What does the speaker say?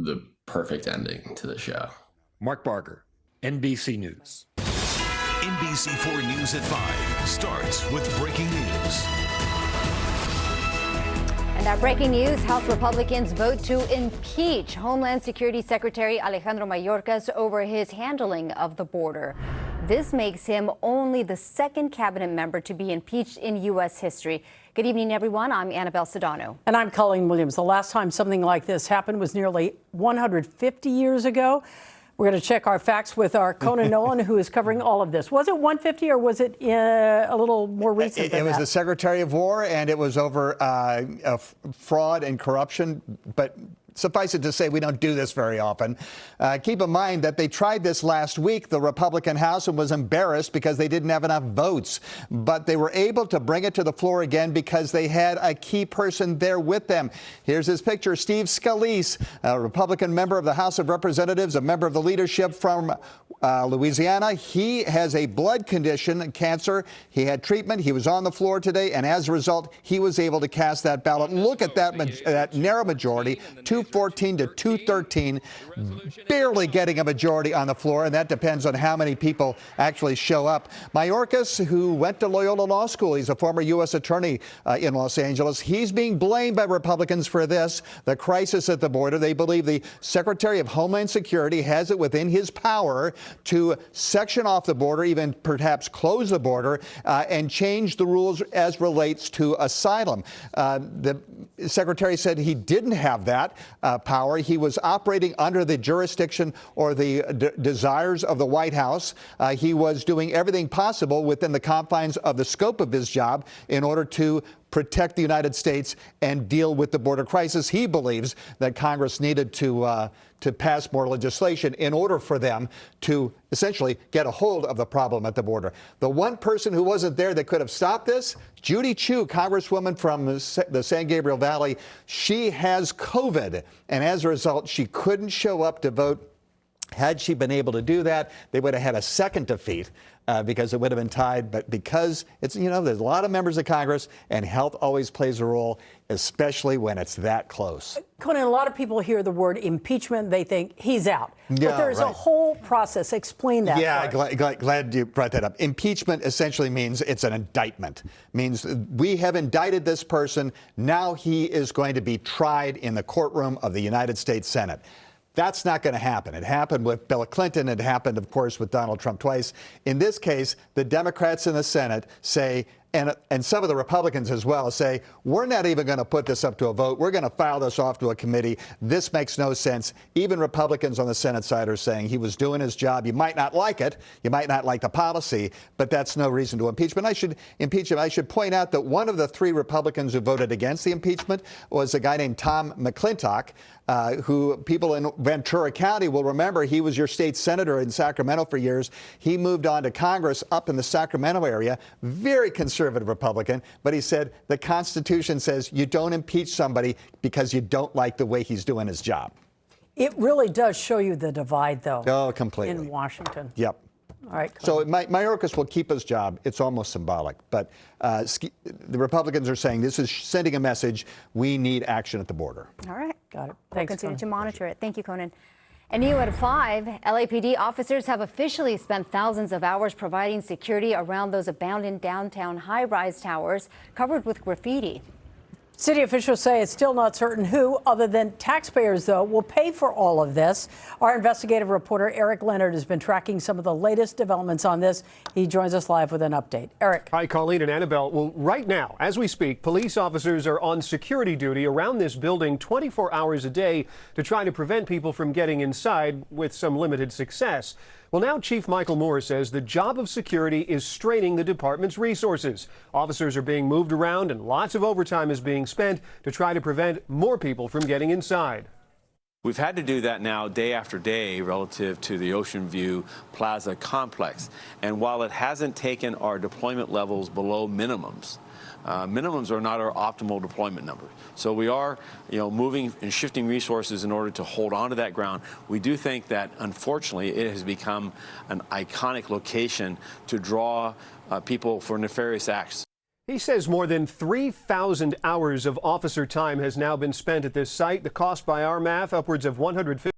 the perfect ending to the show. Mark Barger, NBC News. NBC4 News at 5 starts with breaking news. And our breaking news, House Republicans vote to impeach Homeland Security Secretary Alejandro Mayorkas over his handling of the border. This makes him only the second cabinet member to be impeached in U.S. history. Good evening, everyone. I'm Annabelle Sedano. And I'm Colleen Williams. The last time something like this happened was nearly 150 years ago. We're going to check our facts with our Conan Nolan, who is covering all of this. Was it 150 or was it a little more recent than It was that? the Secretary of War, and it was over fraud and corruption. But suffice it to say, we don't do this very often. Keep in mind that they tried this last week, the Republican House, and was embarrassed because they didn't have enough votes. But they were able to bring it to the floor again because they had a key person there with them. Here's his picture. Steve Scalise, a Republican member of the House of Representatives, a member of the leadership from Louisiana. He has a blood condition, cancer. He had treatment. He was on the floor today, and as a result, he was able to cast that ballot. Look at that narrow majority, 214 to 213, barely getting a majority on the floor, and that depends on how many people actually show up. Mayorkas, who went to Loyola Law School, he's a former U.S. attorney in Los Angeles. He's being blamed by Republicans for this, the crisis at the border. They believe the Secretary of Homeland Security has it within his power to section off the border, even perhaps close the border, and change the rules as relates to asylum. The Secretary said he didn't have that power. He was operating under the jurisdiction or the desires of the White House. He was doing everything possible within the confines of the scope of his job in order to protect the United States and deal with the border crisis. He believes that Congress needed to pass more legislation in order for them to essentially get a hold of the problem at the border. The one person who wasn't there that could have stopped this, Judy Chu, Congresswoman from the San Gabriel Valley. She has COVID, and as a result, she couldn't show up to vote. Had she been able to do that, they would have had a second defeat because it would have been tied. But because it's, there's a lot of members of Congress, and health always plays a role, especially when it's that close. Conan, a lot of people hear the word impeachment, they think he's out. Yeah, but there's right. a whole process. Explain that. Yeah, glad you brought that up. Impeachment essentially means it's an indictment. Means we have indicted this person. Now he is going to be tried in the courtroom of the United States Senate. That's not going to happen. It happened with Bill Clinton. It happened, of course, with Donald Trump twice. In this case, the Democrats in the Senate say, and some of the Republicans as well, say, we're not even going to put this up to a vote. We're going to file this off to a committee. This makes no sense. Even Republicans on the Senate side are saying he was doing his job. You might not like it. You might not like the policy, but that's no reason to impeach him. I should impeach him. I should point out that one of the three Republicans who voted against the impeachment was a guy named Tom McClintock, who people in Ventura County will remember. He was your state senator in Sacramento for years. He moved on to Congress up in the Sacramento area, very conservative Republican, but he said the Constitution says you don't impeach somebody because you don't like the way he's doing his job. It really does show you the divide, though. Oh, completely. In Washington. Yep. All right. So Mayorkas will keep his job. It's almost symbolic. But the Republicans are saying this is sending a message. We need action at the border. All right. Got it. We'll Thanks, continue Conan. to monitor it. Thank you, Conan. And new at 5, LAPD officers have officially spent thousands of hours providing security around those abandoned downtown high-rise towers covered with graffiti. City officials say it's still not certain who, other than taxpayers, though, will pay for all of this. Our investigative reporter, Eric Leonard, has been tracking some of the latest developments on this. He joins us live with an update. Eric. Hi, Colleen and Annabelle. Well, right now, as we speak, police officers are on security duty around this building 24 hours a day to try to prevent people from getting inside, with some limited success. Well, now Chief Michael Moore says the job of security is straining the department's resources. Officers are being moved around and lots of overtime is being spent to try to prevent more people from getting inside. We've had to do that now day after day relative to the Ocean View Plaza complex. And while it hasn't taken our deployment levels below minimums, minimums are not our optimal deployment number. So we are, moving and shifting resources in order to hold on to that ground. We do think that, unfortunately, it has become an iconic location to draw people for nefarious acts. He says more than 3,000 hours of officer time has now been spent at this site. The cost by our math, upwards of $150.